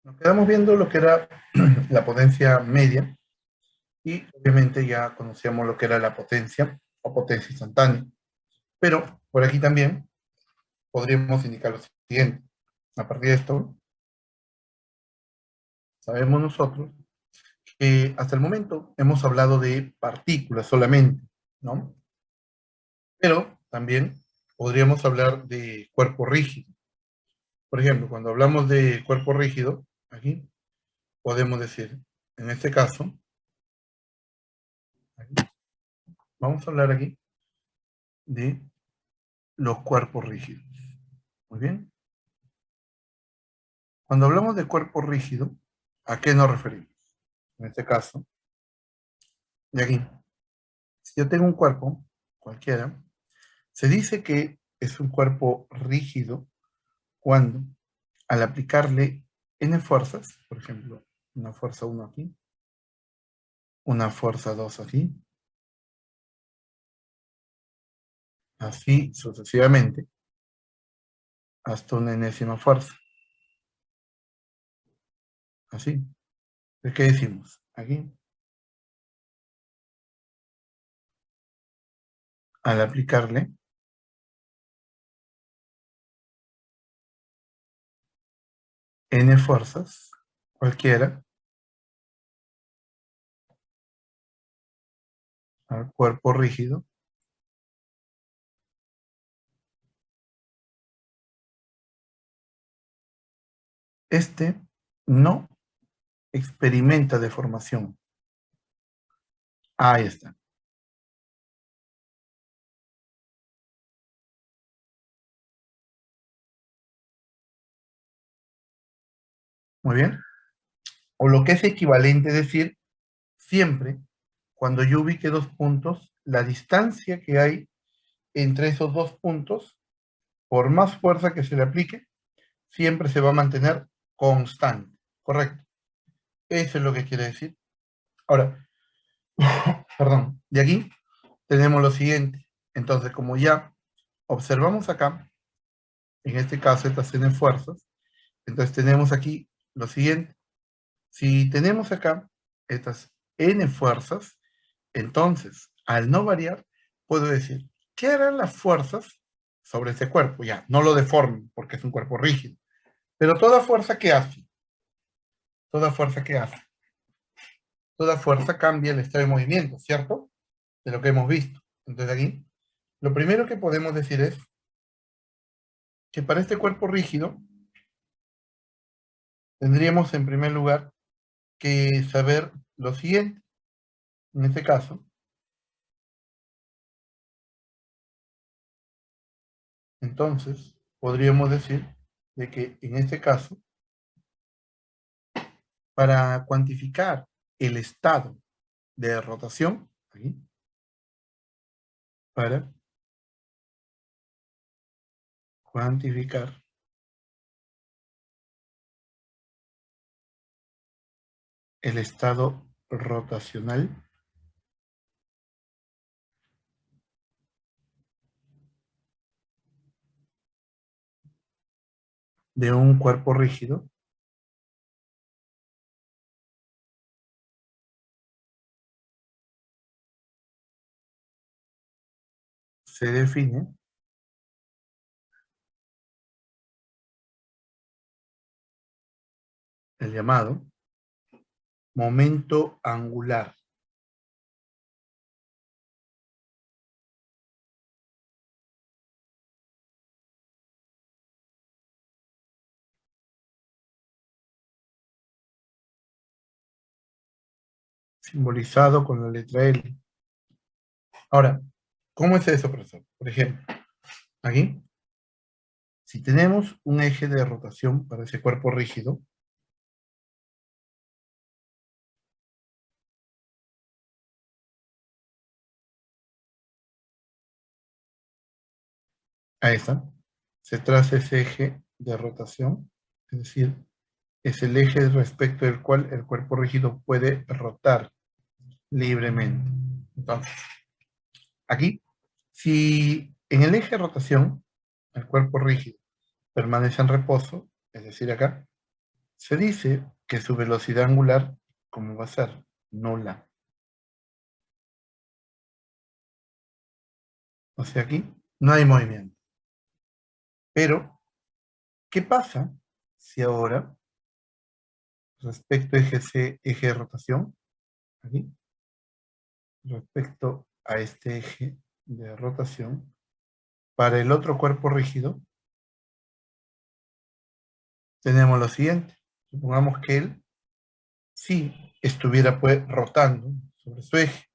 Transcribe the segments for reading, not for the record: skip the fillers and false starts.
Nos quedamos viendo lo que era la potencia media y obviamente ya conocíamos lo que era la potencia o potencia instantánea. Pero por aquí también podríamos indicar lo siguiente. A partir de esto, sabemos nosotros que hasta el momento hemos hablado de partículas solamente, ¿no? Pero también podríamos hablar de cuerpo rígido. Por ejemplo, cuando hablamos de cuerpo rígido, aquí podemos decir, en este caso, aquí, vamos a hablar aquí de los cuerpos rígidos. Muy bien. Cuando hablamos de cuerpo rígido, ¿a qué nos referimos? En este caso, de aquí, si yo tengo un cuerpo, cualquiera, se dice que es un cuerpo rígido cuando, al aplicarle n fuerzas, por ejemplo, una fuerza 1 aquí, una fuerza 2 aquí, así sucesivamente, hasta una enésima fuerza. Así. ¿De qué decimos? Aquí, al aplicarle n fuerzas, cualquiera, al cuerpo rígido, este no experimenta deformación. Ahí está. Muy bien. O lo que es equivalente, es decir, siempre cuando yo ubique dos puntos, la distancia que hay entre esos dos puntos, por más fuerza que se le aplique, siempre se va a mantener constante. Correcto. Eso es lo que quiere decir. Ahora, perdón, de aquí tenemos lo siguiente. Entonces, como ya observamos acá, en este caso estas n fuerzas, entonces tenemos aquí lo siguiente. Si tenemos acá estas n fuerzas, entonces, al no variar, puedo decir, ¿qué harán las fuerzas sobre este cuerpo? Ya, no lo deformen, porque es un cuerpo rígido. Pero toda fuerza que hace, toda fuerza que hace, toda fuerza cambia el estado de movimiento, ¿cierto? De lo que hemos visto. Entonces aquí, lo primero que podemos decir es que para este cuerpo rígido, tendríamos en primer lugar que saber lo siguiente. En este caso, entonces, podríamos decir de que en este caso, para cuantificar el estado de rotación, aquí, para cuantificar el estado rotacional de un cuerpo rígido, se define el llamado momento angular, simbolizado con la letra L. Ahora, ¿cómo es eso, profesor? Por ejemplo, aquí, si tenemos un eje de rotación para ese cuerpo rígido, ahí está, se traza ese eje de rotación, es decir, es el eje respecto del cual el cuerpo rígido puede rotar libremente. Entonces, aquí, si en el eje de rotación el cuerpo rígido permanece en reposo, es decir, acá, se dice que su velocidad angular, ¿cómo va a ser? Nula. O sea, aquí no hay movimiento. Pero, ¿qué pasa si ahora, respecto a eje C, eje de rotación, aquí, respecto a este eje de rotación, para el otro cuerpo rígido, tenemos lo siguiente. Supongamos que él sí estuviera pues rotando sobre su eje.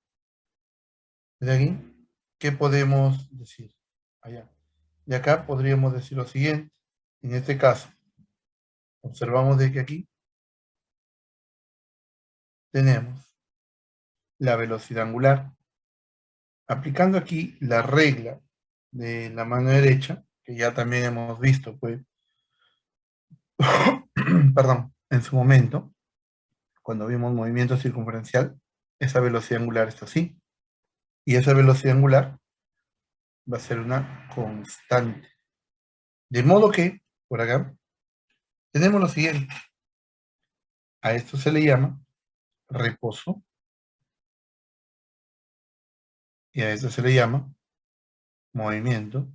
De aquí, ¿qué podemos decir? Allá. De acá podríamos decir lo siguiente. En este caso, observamos de que aquí tenemos la velocidad angular. Aplicando aquí la regla de la mano derecha, que ya también hemos visto, pues, perdón, en su momento, cuando vimos movimiento circunferencial, esa velocidad angular está así. Y esa velocidad angular va a ser una constante. De modo que, por acá, tenemos lo siguiente. A esto se le llama reposo y a esto se le llama movimiento.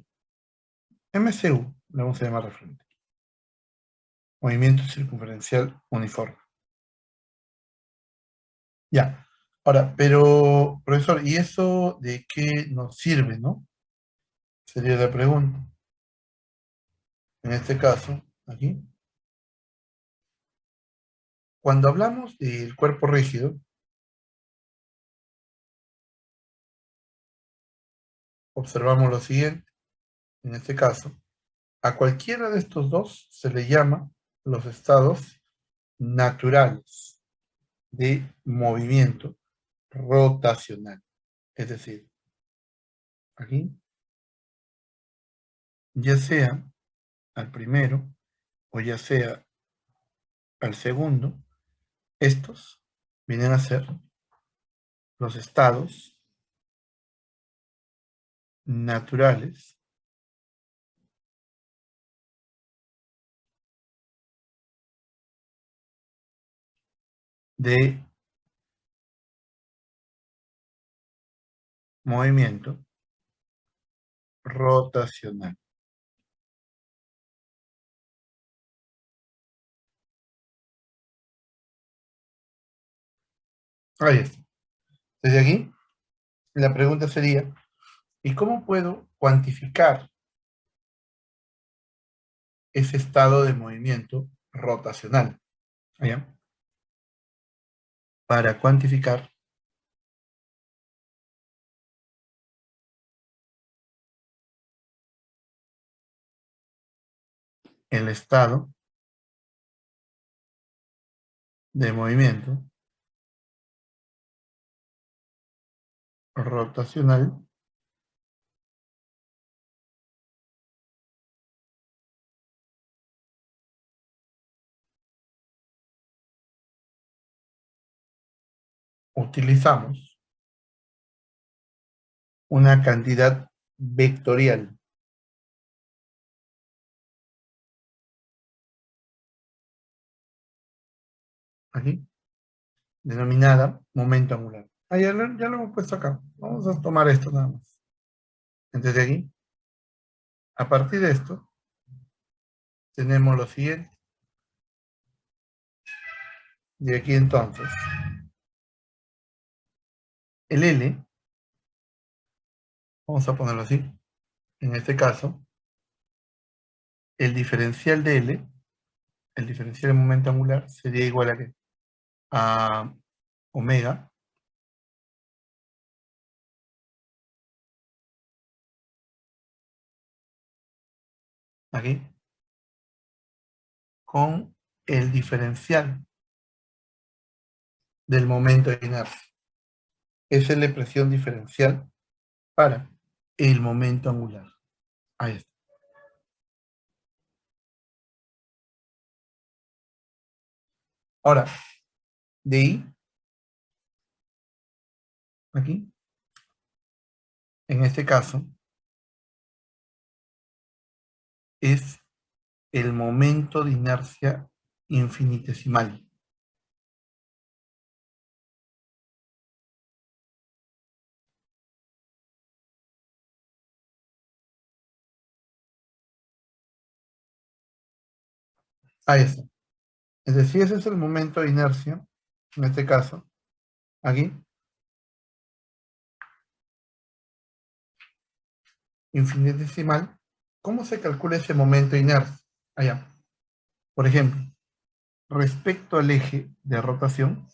MCU, le vamos a llamar referente. Movimiento circunferencial uniforme. Ya. Ahora, pero, profesor, ¿y eso de qué nos sirve, no? Sería la pregunta. En este caso, aquí, cuando hablamos del cuerpo rígido, observamos lo siguiente. En este caso, a cualquiera de estos dos se le llama los estados naturales de movimiento rotacional. Es decir, aquí, ya sea al primero o ya sea al segundo, estos vienen a ser los estados naturales de movimiento rotacional. Ahí está. Desde aquí, la pregunta sería, ¿y cómo puedo cuantificar ese estado de movimiento rotacional? ¿Ya? Para cuantificar el estado de movimiento rotacional utilizamos una cantidad vectorial, aquí, denominada momento angular. Ah, ya lo hemos puesto acá. Vamos a tomar esto nada más. Entonces, de aquí, a partir de esto, tenemos lo siguiente. De aquí entonces, el L, vamos a ponerlo así, en este caso, el diferencial de L, el diferencial de momento angular, sería igual a ¿qué? A omega aquí con el diferencial del momento de inercia. Esa es la presión diferencial para el momento angular. Ahí está. Ahora, de ahí, aquí, en este caso, es el momento de inercia infinitesimal. Ahí está. Es decir, ese es el momento de inercia, en este caso, aquí, infinitesimal. ¿Cómo se calcula ese momento de inercia? Allá. Por ejemplo, respecto al eje de rotación,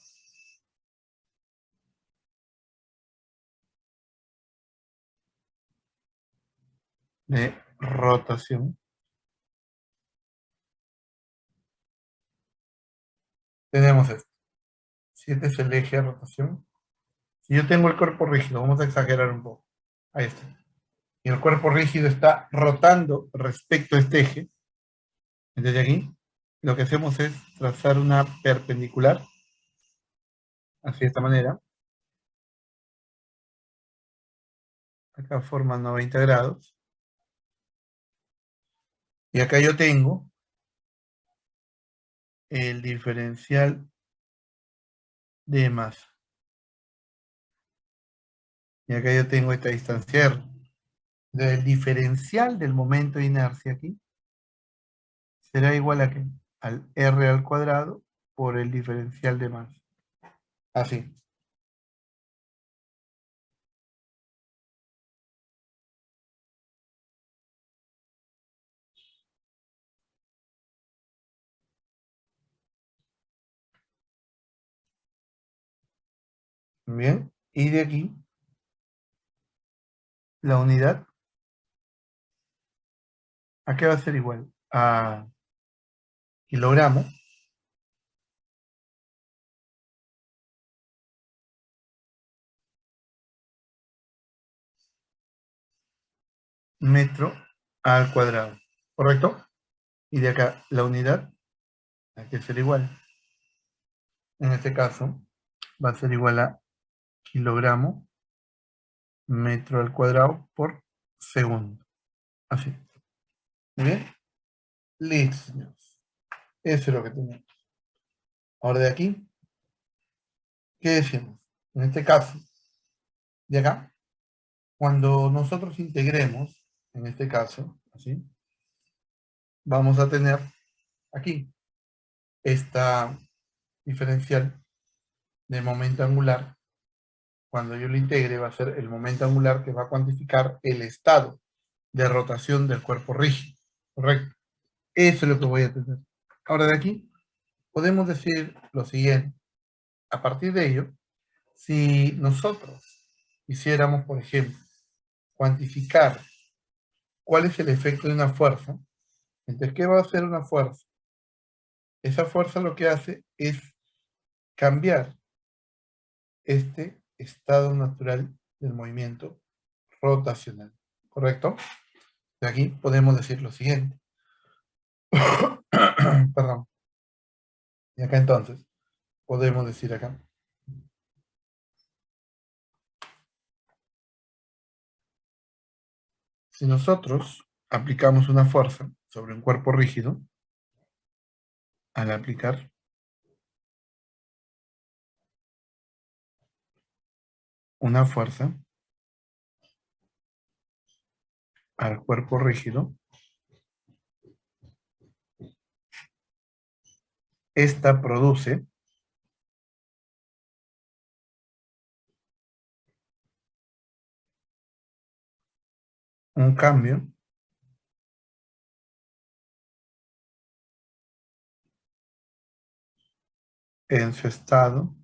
de rotación, tenemos esto. Si este es el eje de rotación, si yo tengo el cuerpo rígido, vamos a exagerar un poco. Ahí está. Y el cuerpo rígido está rotando respecto a este eje. Desde aquí, lo que hacemos es trazar una perpendicular, así de esta manera. Acá forma 90 grados. Y acá yo tengo el diferencial de masa. Y acá yo tengo esta distancia R. El diferencial del momento de inercia aquí será igual a ¿qué? Al R al cuadrado por el diferencial de masa. Así. Bien. Y de aquí, la unidad, ¿a qué va a ser igual? A kilogramo metro al cuadrado. ¿Correcto? Y de acá, la unidad, ¿a qué ser igual? En este caso, va a ser igual a kilogramo metro al cuadrado por segundo. Así. ¿Muy bien? Listo, señores. Eso es lo que tenemos. Ahora de aquí, ¿qué decimos? En este caso, de acá, cuando nosotros integremos, en este caso, así, vamos a tener aquí esta diferencial de momento angular. Cuando yo lo integre, va a ser el momento angular que va a cuantificar el estado de rotación del cuerpo rígido. ¿Correcto? Eso es lo que voy a tener. Ahora de aquí, podemos decir lo siguiente. A partir de ello, si nosotros quisiéramos, por ejemplo, cuantificar cuál es el efecto de una fuerza, entonces, ¿qué va a hacer una fuerza? Esa fuerza lo que hace es cambiar este estado natural del movimiento rotacional. ¿Correcto? De aquí podemos decir lo siguiente. Perdón. Y acá entonces, podemos decir acá. Si nosotros aplicamos una fuerza sobre un cuerpo rígido, al aplicar una fuerza al cuerpo rígido, esta produce un cambio en su estado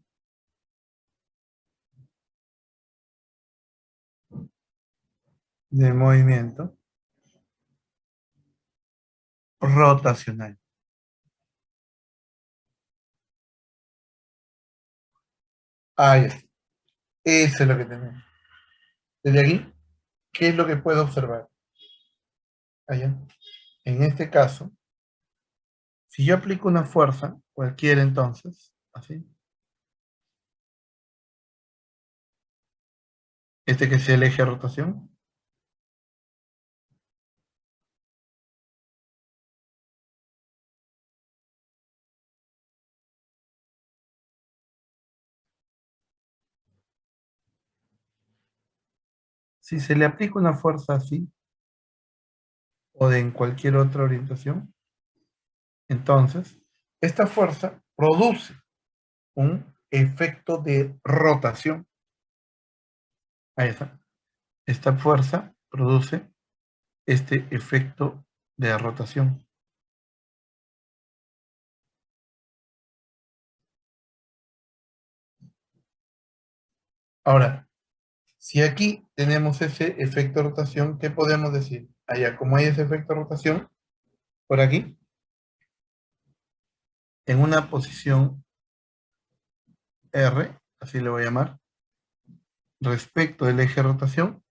de movimiento rotacional. Ahí está. Eso es lo que tenemos. Desde aquí, ¿qué es lo que puedo observar? Allá. En este caso, si yo aplico una fuerza, cualquiera entonces, así, este que es el eje de rotación, Si se le aplica una fuerza así, o de en cualquier otra orientación, entonces, esta fuerza produce un efecto de rotación. Ahí está. Esta fuerza produce este efecto de rotación. Ahora, si aquí tenemos ese efecto de rotación, ¿qué podemos decir? Allá, como hay ese efecto de rotación, por aquí, en una posición R, así le voy a llamar, respecto del eje de rotación,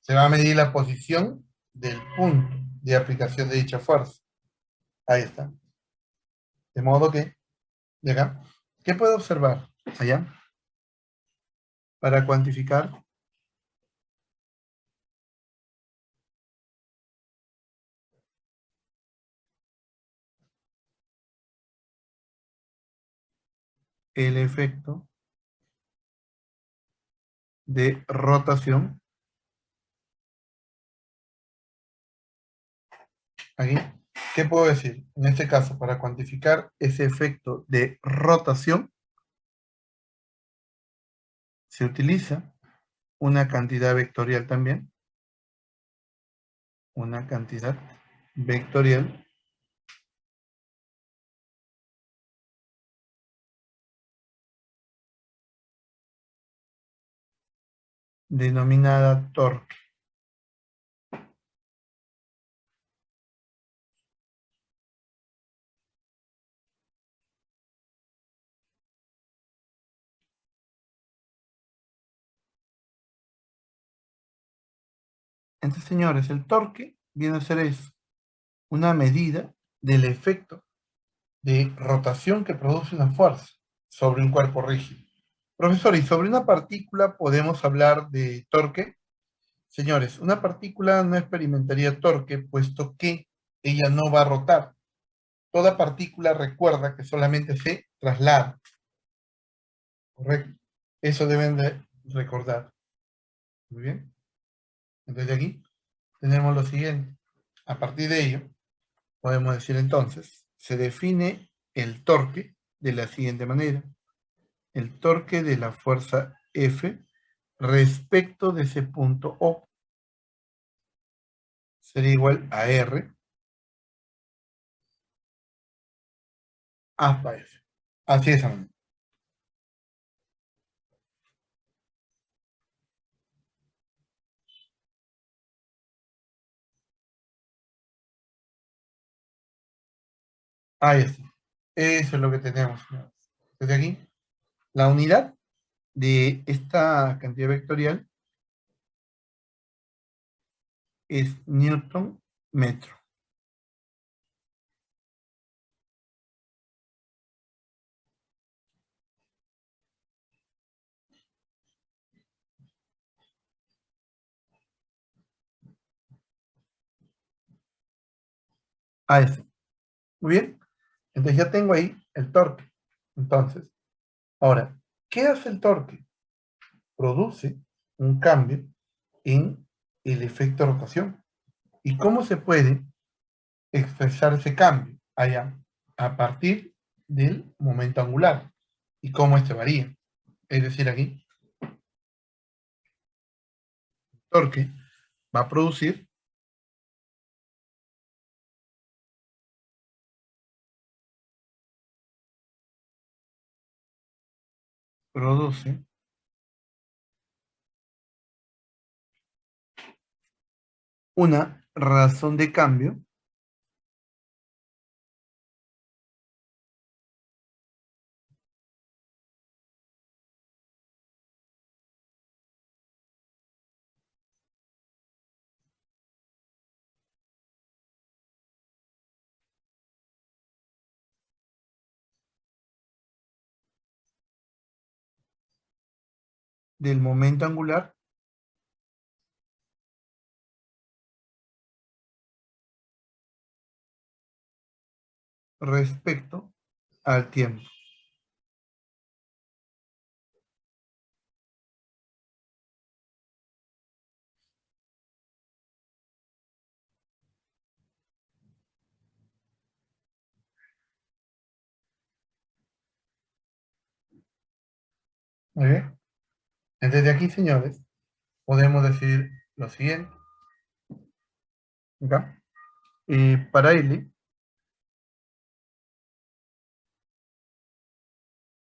se va a medir la posición del punto de aplicación de dicha fuerza. Ahí está. De modo que, de acá, ¿qué puedo observar allá? Para cuantificar el efecto de rotación, aquí, ¿qué puedo decir? En este caso, para cuantificar ese efecto de rotación, se utiliza una cantidad vectorial también, una cantidad vectorial denominada torque. Entonces, señores, el torque viene a ser eso, una medida del efecto de rotación que produce una fuerza sobre un cuerpo rígido. Profesor, ¿y sobre una partícula podemos hablar de torque? Señores, una partícula no experimentaría torque puesto que ella no va a rotar. Toda partícula recuerda que solamente se traslada, ¿correcto? Eso deben de recordar. Muy bien. Entonces aquí tenemos lo siguiente. A partir de ello, podemos decir entonces, se define el torque de la siguiente manera. El torque de la fuerza F respecto de ese punto O sería igual a R hasta F. Así es, amigo. Ahí está. Eso es lo que tenemos. Desde aquí, la unidad de esta cantidad vectorial es Newton metro. Ahí está. Muy bien. Entonces ya tengo ahí el torque. Entonces, ahora, ¿qué hace el torque? Produce un cambio en el efecto de rotación. ¿Y cómo se puede expresar ese cambio? Allá, a partir del momento angular y cómo este varía. Es decir, aquí, el torque va a produce una razón de cambio del momento angular respecto al tiempo. Muy bien. Desde aquí, señores, podemos decir lo siguiente. ¿Ya? Para L,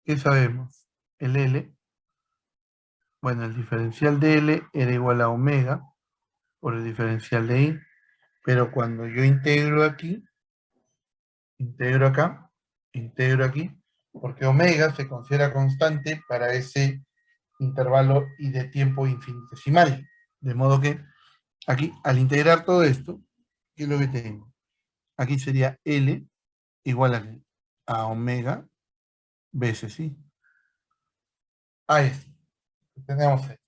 ¿qué sabemos? El L, bueno, el diferencial de L era igual a omega por el diferencial de I, pero cuando yo integro aquí, integro acá, integro aquí, porque omega se considera constante para ese intervalo y de tiempo infinitesimal. De modo que aquí, al integrar todo esto, ¿qué es lo que tengo? Aquí sería L igual a omega veces I. A esto. Tenemos esto.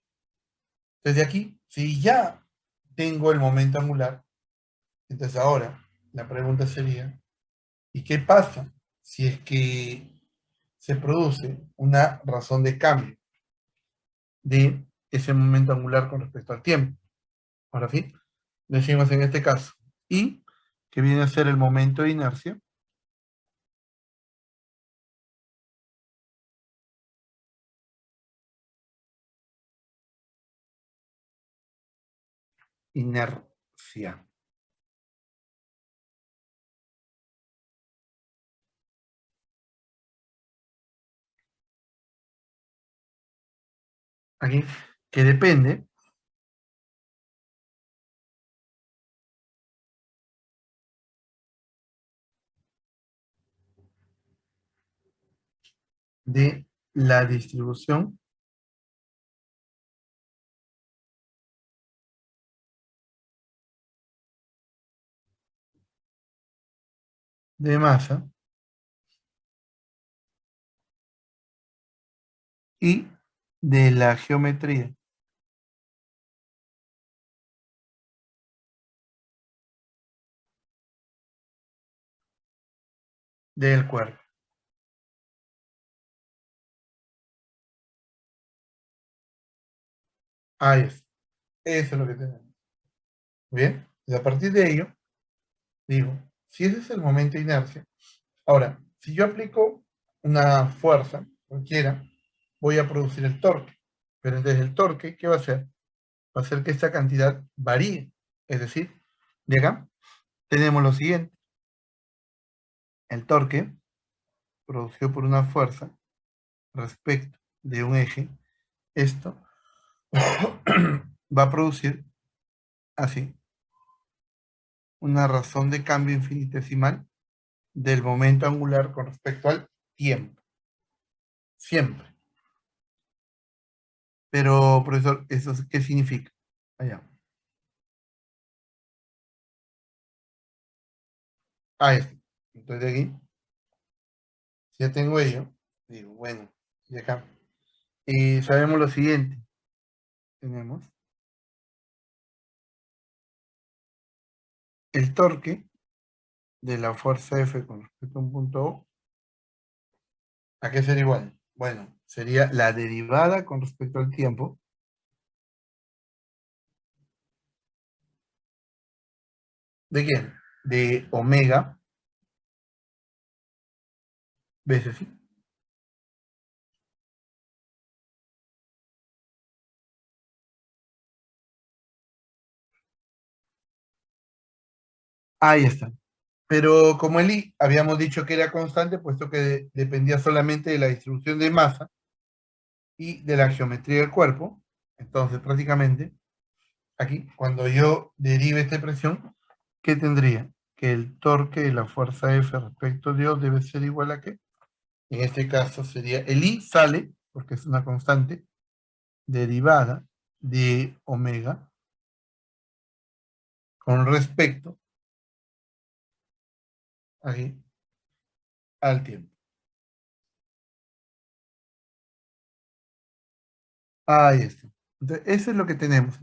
Desde aquí, si ya tengo el momento angular, entonces ahora la pregunta sería, ¿y qué pasa si es que se produce una razón de cambio de ese momento angular con respecto al tiempo? Ahora sí, decimos en este caso, y que viene a ser el momento de inercia, inercia. Aquí, que depende de la distribución de masa y de la geometría del cuerpo. Ahí es. Eso es lo que tenemos. Bien, y a partir de ello, digo, si ese es el momento de inercia, ahora, si yo aplico una fuerza cualquiera, voy a producir el torque. Pero entonces el torque, ¿qué va a hacer? Va a hacer que esta cantidad varíe. Es decir, de acá tenemos lo siguiente. El torque producido por una fuerza respecto de un eje, esto va a producir así una razón de cambio infinitesimal del momento angular con respecto al tiempo. Siempre. Pero, profesor, ¿eso qué significa? Allá. Ah, esto. Entonces de aquí, si ya tengo ello, digo, bueno, y acá. Y sabemos lo siguiente. Tenemos el torque de la fuerza F con respecto a un punto O. ¿A qué sería igual? Bueno, sería la derivada con respecto al tiempo. ¿De quién? De omega veces I. Ahí está. Pero como el I habíamos dicho que era constante, puesto que dependía solamente de la distribución de masa y de la geometría del cuerpo, entonces prácticamente aquí, cuando yo derive esta expresión, ¿qué tendría? Que el torque de la fuerza F respecto de O debe ser igual a ¿qué? En este caso sería, el I sale, porque es una constante, derivada de omega con respecto aquí, al tiempo. Ahí está. Entonces, eso es lo que tenemos.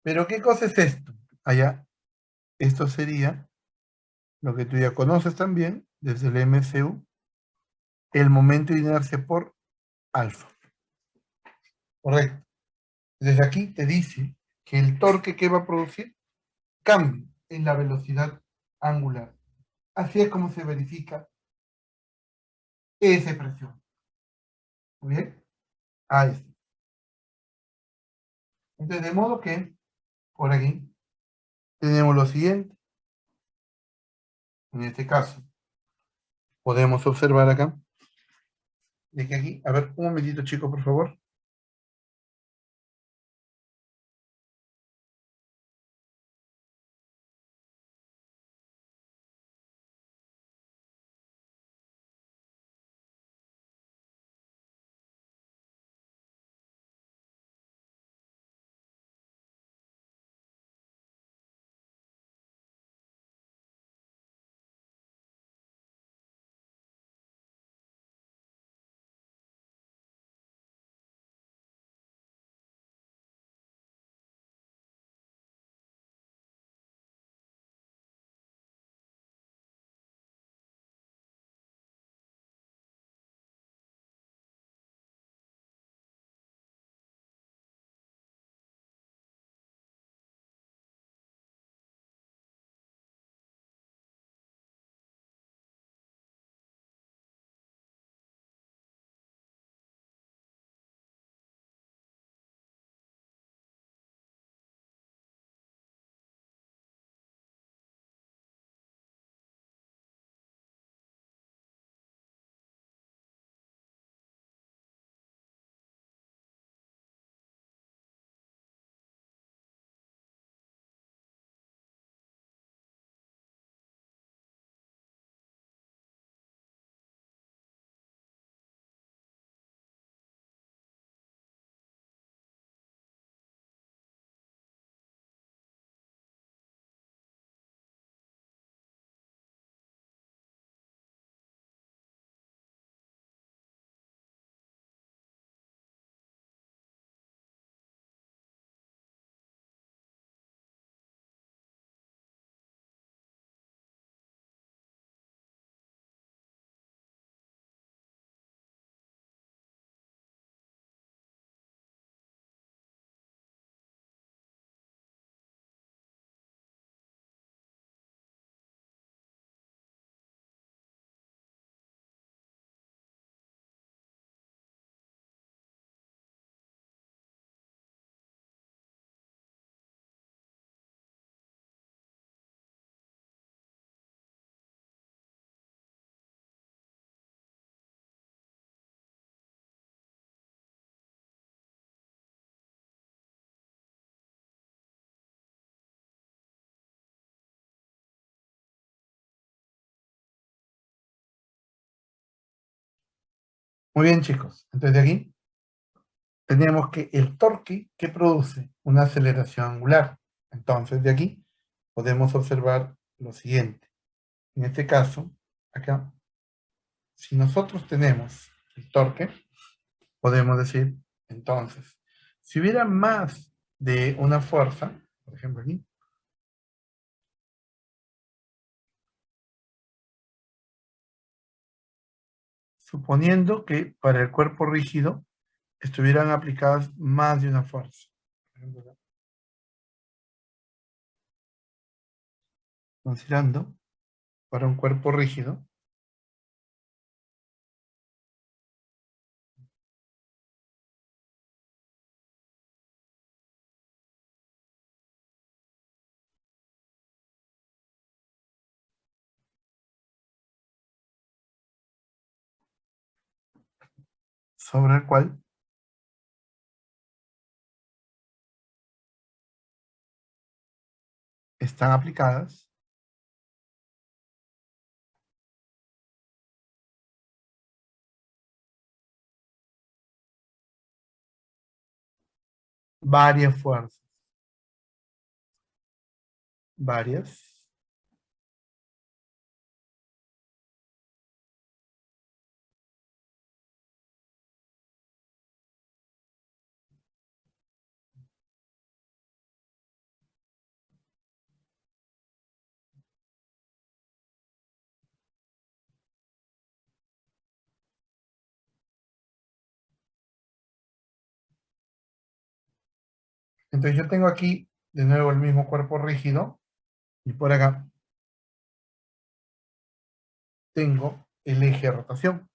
Pero ¿qué cosa es esto? Allá, esto sería lo que tú ya conoces también desde el MCU, el momento de inercia por alfa. Correcto. Desde aquí te dice que el torque que va a producir cambia en la velocidad angular. Así es como se verifica esa presión. ¿Muy bien? Ahí está. Entonces, de modo que, por aquí, tenemos lo siguiente. En este caso, podemos observar acá, de que aquí, a ver, un momentito, chicos, por favor. Muy bien, chicos. Entonces, de aquí tenemos que el torque que produce una aceleración angular. Entonces, de aquí podemos observar lo siguiente. En este caso, acá, si nosotros tenemos el torque, podemos decir, entonces, si hubiera más de una fuerza, por ejemplo aquí, suponiendo que para el cuerpo rígido estuvieran aplicadas más de una fuerza. Por ejemplo, acá, considerando para un cuerpo rígido, sobre el cual están aplicadas varias fuerzas, varias. Entonces yo tengo aquí de nuevo el mismo cuerpo rígido y por acá tengo el eje de rotación.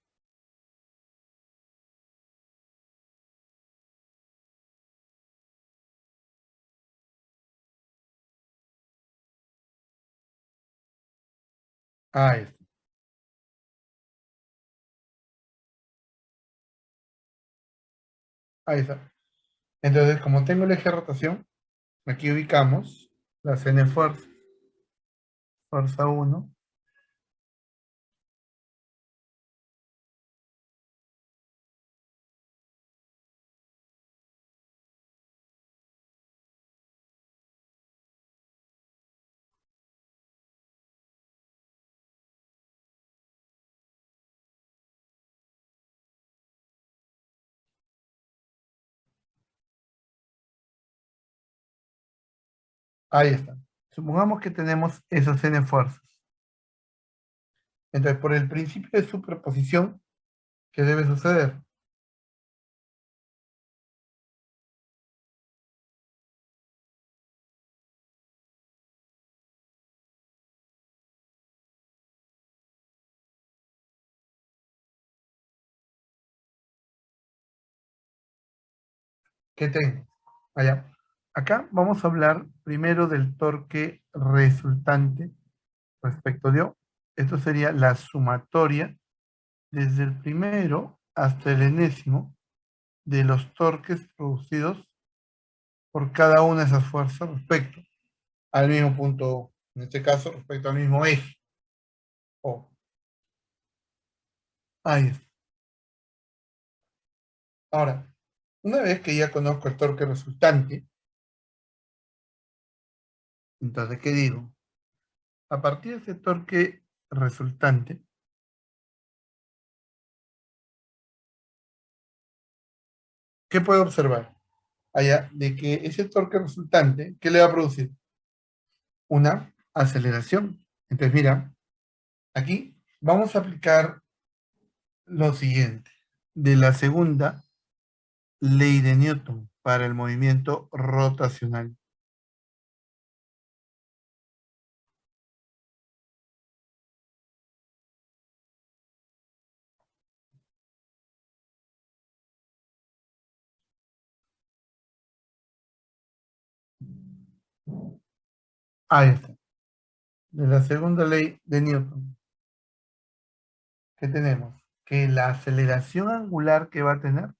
Ahí está. Ahí está. Entonces, como tengo el eje de rotación, aquí ubicamos las N fuerzas. Fuerza uno. Ahí está. Supongamos que tenemos esas N fuerzas. Entonces, por el principio de superposición, ¿qué debe suceder? ¿Qué tengo? Allá. Acá vamos a hablar primero del torque resultante respecto de O. Esto sería la sumatoria desde el primero hasta el enésimo de los torques producidos por cada una de esas fuerzas respecto al mismo punto O. En este caso, respecto al mismo eje O. Ahí está. Ahora, una vez que ya conozco el torque resultante, entonces, ¿qué digo? A partir de ese torque resultante, ¿qué puedo observar? Allá, de que ese torque resultante, ¿qué le va a producir? Una aceleración. Entonces, mira, aquí vamos a aplicar lo siguiente. De la segunda ley de Newton para el movimiento rotacional. Ahí está. De la segunda ley de Newton. ¿Qué tenemos? Que la aceleración angular que va a tener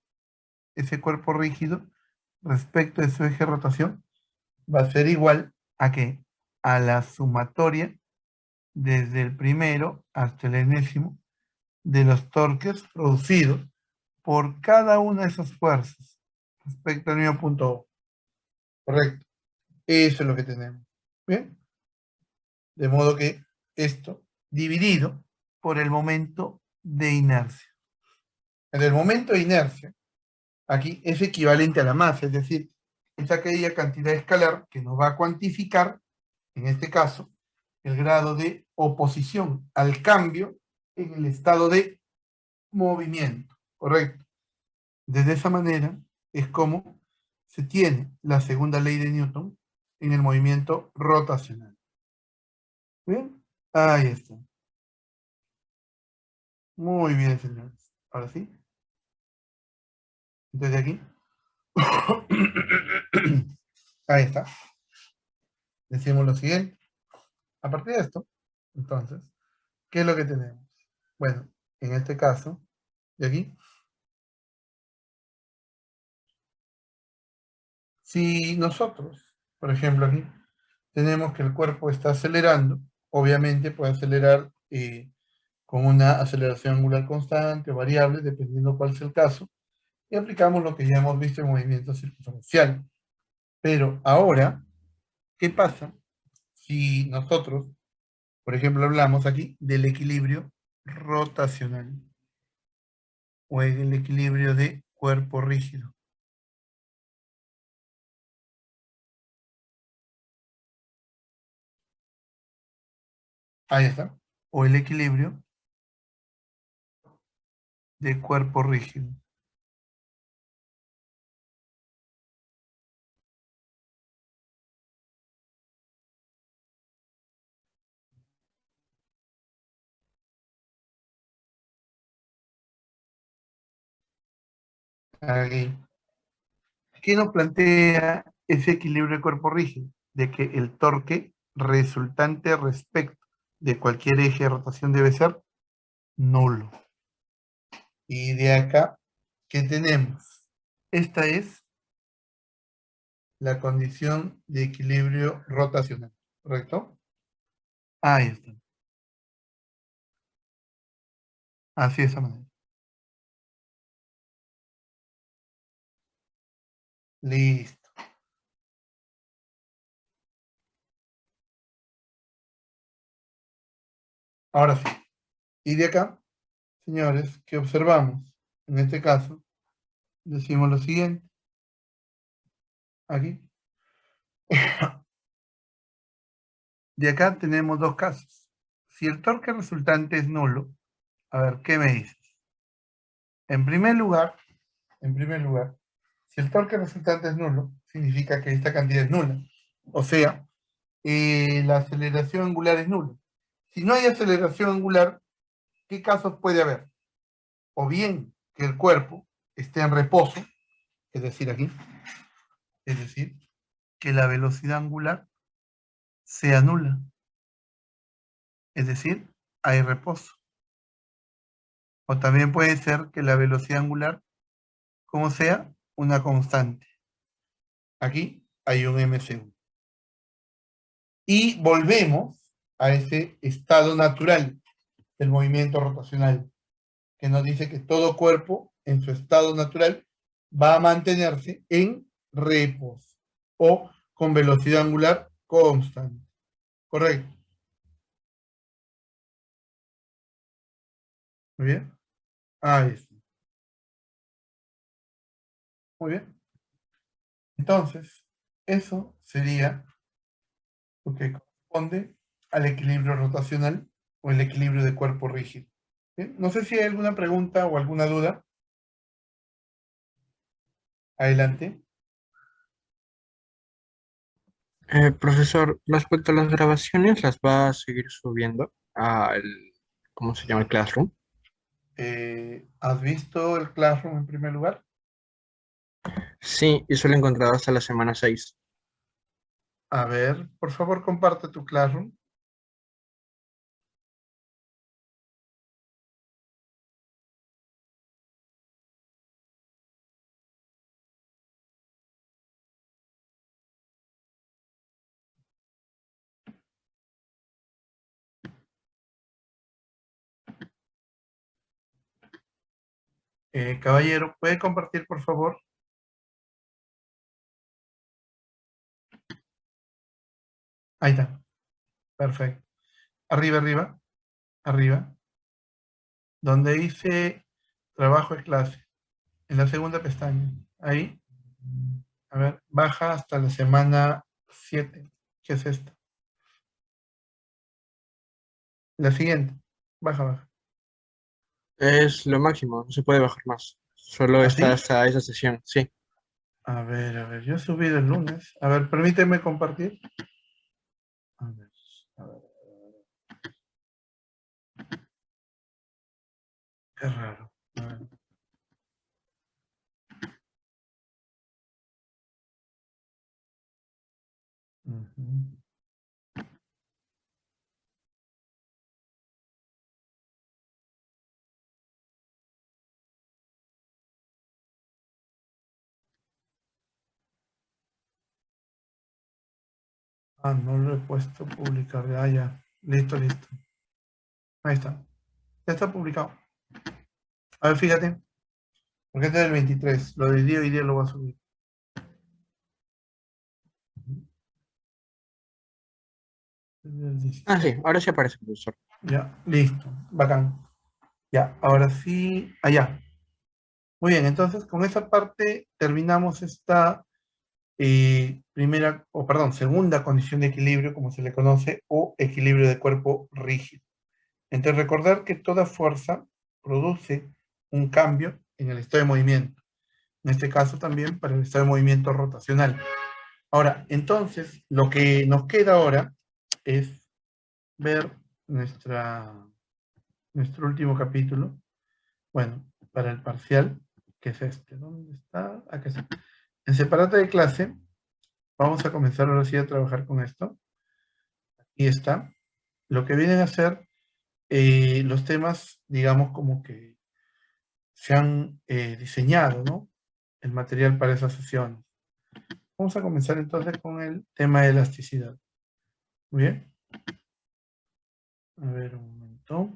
ese cuerpo rígido respecto de su eje de rotación va a ser igual a que a la sumatoria desde el primero hasta el enésimo de los torques producidos por cada una de esas fuerzas respecto al mismo punto O. Correcto. Eso es lo que tenemos. Bien. De modo que esto dividido por el momento de inercia. En el momento de inercia, aquí es equivalente a la masa, es decir, es aquella cantidad escalar que nos va a cuantificar, en este caso, el grado de oposición al cambio en el estado de movimiento, ¿correcto? De esa manera es como se tiene la segunda ley de Newton en el movimiento rotacional. ¿Bien? Ahí está. Muy bien, señores. Ahora sí. Desde aquí. Ahí está. Decimos lo siguiente. A partir de esto, entonces, ¿qué es lo que tenemos? Bueno, en este caso, de aquí, si nosotros, por ejemplo aquí, tenemos que el cuerpo está acelerando, obviamente puede acelerar con una aceleración angular constante o variable, dependiendo cuál sea el caso, y aplicamos lo que ya hemos visto en movimiento circunferencial. Pero ahora, ¿qué pasa si nosotros, por ejemplo, hablamos aquí del equilibrio rotacional o el equilibrio de cuerpo rígido? Ahí está. O el equilibrio de cuerpo rígido. Aquí. ¿Qué nos plantea ese equilibrio de cuerpo rígido? De que el torque resultante respecto de cualquier eje de rotación debe ser nulo. Y de acá, ¿qué tenemos? Esta es la condición de equilibrio rotacional, ¿correcto? Ahí está. Así de esa manera. Listo. Ahora sí. Y de acá, señores, ¿qué observamos? En este caso, decimos lo siguiente. Aquí. De acá tenemos dos casos. Si el torque resultante es nulo, a ver, ¿qué me dices? En primer lugar, si el torque resultante es nulo, significa que esta cantidad es nula. O sea, la aceleración angular es nula. Si no hay aceleración angular, ¿qué casos puede haber? O bien que el cuerpo esté en reposo, es decir, aquí, es decir, que la velocidad angular sea nula, es decir, hay reposo. O también puede ser que la velocidad angular, como sea, una constante. Aquí hay un mc1. Y volvemos a ese estado natural del movimiento rotacional, que nos dice que todo cuerpo en su estado natural va a mantenerse en reposo o con velocidad angular constante. ¿Correcto? Muy bien. Ahí está. Muy bien. Entonces, eso sería lo que corresponde al equilibrio rotacional o el equilibrio de cuerpo rígido. ¿Bien? No sé si hay alguna pregunta o alguna duda. Adelante. Profesor, respecto a las grabaciones, ¿las va a seguir subiendo al, ¿cómo se llama? El Classroom? ¿Has visto el Classroom en primer lugar? Sí, y solo he encontrado hasta la semana 6. A ver, por favor, comparte tu Classroom. Caballero, ¿puede compartir, por favor? Ahí está. Perfecto. Arriba, arriba, arriba. Donde dice trabajo de clase. En la segunda pestaña. Ahí. A ver, baja hasta la semana 7. ¿Qué es esta? La siguiente. Baja, baja. Es lo máximo, no se puede bajar más. Solo está ¿Así? hasta esa sesión, sí. A ver. Yo he subido el lunes. A ver, permíteme compartir. A ver, a ver. Qué raro. A ver. Ujú. Ah, no lo he puesto a publicar. Ah, ya. Listo, listo. Ahí está. Ya está publicado. A ver, fíjate. Porque este es el 23. Lo de hoy día lo voy a subir. Este es el Ah, 16. sí, ahora sí aparece, profesor. Ya, listo. Bacán. Ya, ahora sí. Allá. Muy bien, entonces con esa parte terminamos esta primera, o perdón, segunda condición de equilibrio, como se le conoce, o equilibrio de cuerpo rígido. Entonces recordar que toda fuerza produce un cambio en el estado de movimiento. En este caso también para el estado de movimiento rotacional. Ahora, entonces, lo que nos queda ahora es ver nuestro último capítulo. Bueno, para el parcial, que es este. ¿Dónde está? Acá está. En separata de clase, vamos a comenzar ahora sí a trabajar con esto. Aquí está. lo que vienen a ser los temas, digamos, como que se han diseñado, ¿no? El material para esas sesiones. Vamos a comenzar entonces con el tema de elasticidad. Muy bien. A ver, un momento.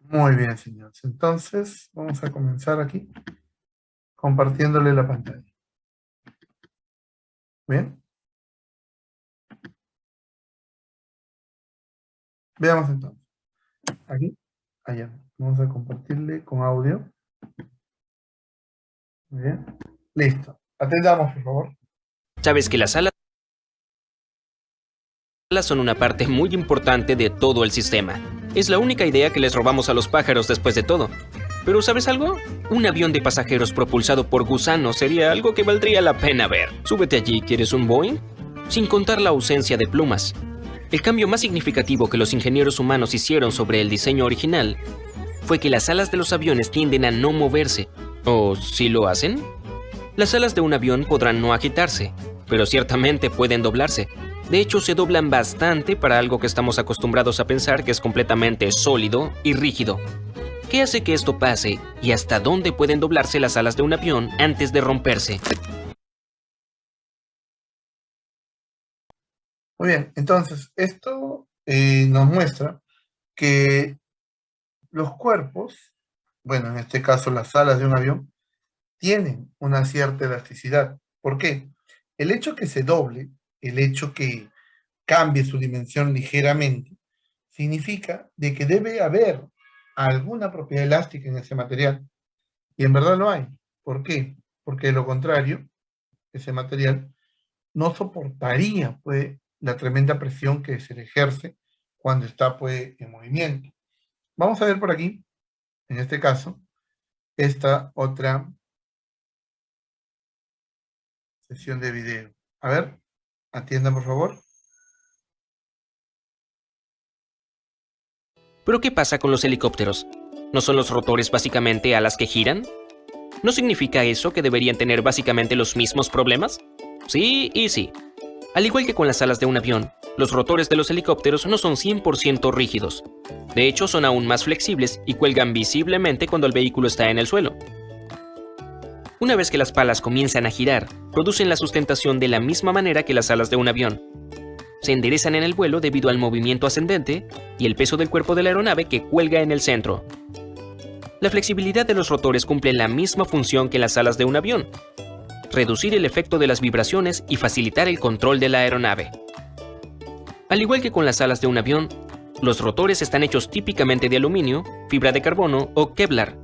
Muy bien, señores. Entonces, vamos a comenzar aquí compartiéndole la pantalla. Bien. Veamos entonces. Aquí, allá. Vamos a compartirle con audio. Muy bien. Listo. Atendamos, por favor. Sabes que las salas son una parte muy importante de todo el sistema. Es la única idea que les robamos a los pájaros después de todo. Pero ¿sabes algo? Un avión de pasajeros propulsado por gusanos sería algo que valdría la pena ver. Súbete allí, ¿quieres un Boeing? Sin contar la ausencia de plumas. El cambio más significativo que los ingenieros humanos hicieron sobre el diseño original fue que las alas de los aviones tienden a no moverse. ¿O sí lo hacen? Las alas de un avión podrán no agitarse, pero ciertamente pueden doblarse. De hecho, se doblan bastante para algo que estamos acostumbrados a pensar que es completamente sólido y rígido. ¿Qué hace que esto pase y hasta dónde pueden doblarse las alas de un avión antes de romperse? Muy bien. Entonces, esto nos muestra que los cuerpos, bueno, en este caso las alas de un avión, tienen una cierta elasticidad. ¿Por qué? El hecho que se doble, el hecho que cambie su dimensión ligeramente, significa de que debe haber alguna propiedad elástica en ese material. Y en verdad lo hay. ¿Por qué? Porque de lo contrario, ese material no soportaría pues, la tremenda presión que se le ejerce cuando está pues, en movimiento. Vamos a ver por aquí, en este caso, esta otra sesión de video. A ver, atiendan por favor. ¿Pero qué pasa con los helicópteros? ¿No son los rotores básicamente alas que giran? ¿No significa eso que deberían tener básicamente los mismos problemas? Sí y sí. Al igual que con las alas de un avión, los rotores de los helicópteros no son 100% rígidos. De hecho, son aún más flexibles y cuelgan visiblemente cuando el vehículo está en el suelo. Una vez que las palas comienzan a girar, producen la sustentación de la misma manera que las alas de un avión. Se enderezan en el vuelo debido al movimiento ascendente y el peso del cuerpo de la aeronave que cuelga en el centro. La flexibilidad de los rotores cumple la misma función que las alas de un avión: reducir el efecto de las vibraciones y facilitar el control de la aeronave. Al igual que con las alas de un avión, los rotores están hechos típicamente de aluminio, fibra de carbono o Kevlar,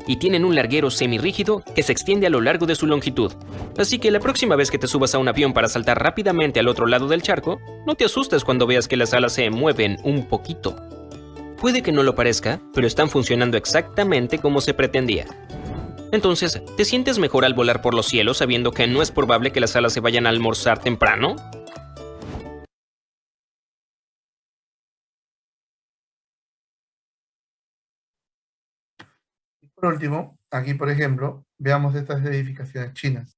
y tienen un larguero semirrígido que se extiende a lo largo de su longitud. Así que la próxima vez que te subas a un avión para saltar rápidamente al otro lado del charco, no te asustes cuando veas que las alas se mueven un poquito. Puede que no lo parezca, pero están funcionando exactamente como se pretendía. Entonces, ¿te sientes mejor al volar por los cielos sabiendo que no es probable que las alas se vayan a almorzar temprano? Y por último, aquí por ejemplo, veamos estas edificaciones chinas.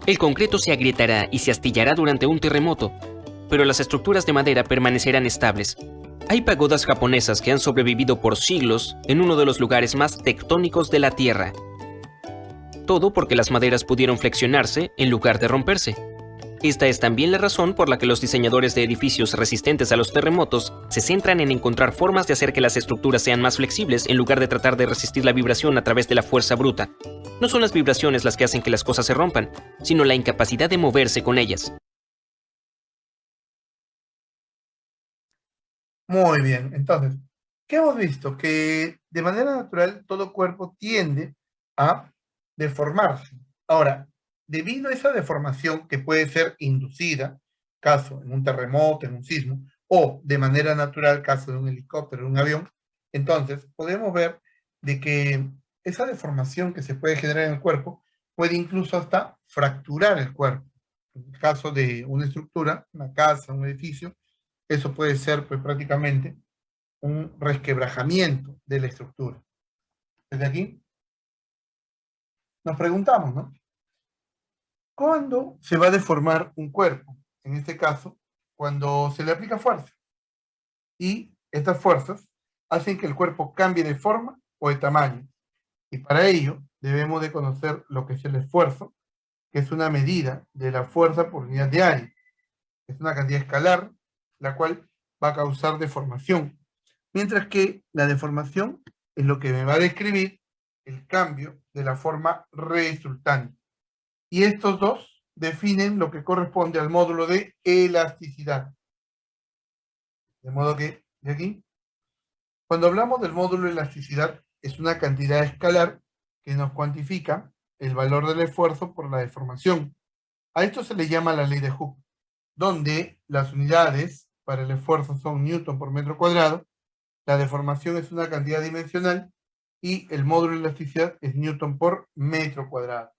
El concreto se agrietará y se astillará durante un terremoto, pero las estructuras de madera permanecerán estables. Hay pagodas japonesas que han sobrevivido por siglos en uno de los lugares más tectónicos de la Tierra. Todo porque las maderas pudieron flexionarse en lugar de romperse. Esta es también la razón por la que los diseñadores de edificios resistentes a los terremotos se centran en encontrar formas de hacer que las estructuras sean más flexibles en lugar de tratar de resistir la vibración a través de la fuerza bruta. No son las vibraciones las que hacen que las cosas se rompan, sino la incapacidad de moverse con ellas. Muy bien, entonces, ¿qué hemos visto? Que de manera natural todo cuerpo tiende a deformarse. Ahora, debido a esa deformación que puede ser inducida caso en un terremoto, en un sismo, o de manera natural, caso de un helicóptero, de un avión, entonces podemos ver de que esa deformación que se puede generar en el cuerpo puede incluso hasta fracturar el cuerpo. En el caso de una estructura, una casa, un edificio, eso puede ser pues prácticamente un resquebrajamiento de la estructura. Desde aquí nos preguntamos, ¿no? ¿Cuándo se va a deformar un cuerpo? En este caso, cuando se le aplica fuerza. Y estas fuerzas hacen que el cuerpo cambie de forma o de tamaño. Y para ello debemos de conocer lo que es el esfuerzo, que es una medida de la fuerza por unidad de área. Es una cantidad escalar, la cual va a causar deformación. Mientras que la deformación es lo que me va a describir el cambio de la forma resultante. Y estos dos definen lo que corresponde al módulo de elasticidad. De modo que, de aquí, cuando hablamos del módulo de elasticidad, es una cantidad escalar que nos cuantifica el valor del esfuerzo por la deformación. A esto se le llama la ley de Hooke, donde las unidades para el esfuerzo son newton por metro cuadrado, la deformación es una cantidad dimensional y el módulo de elasticidad es newton por metro cuadrado.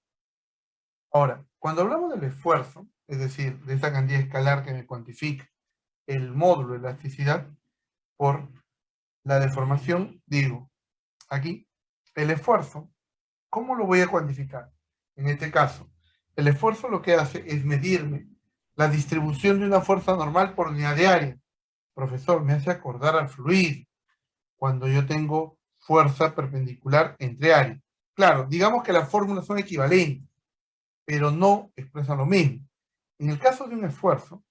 Ahora, cuando hablamos del esfuerzo, es decir, de esa cantidad escalar que me cuantifica el módulo de elasticidad por la deformación, digo, aquí, el esfuerzo, ¿cómo lo voy a cuantificar? En este caso, el esfuerzo lo que hace es medirme la distribución de una fuerza normal por unidad de área. Profesor, me hace acordar al fluido, cuando yo tengo fuerza perpendicular entre áreas. Claro, digamos que las fórmulas son equivalentes, pero no expresan lo mismo. En el caso de un esfuerzo,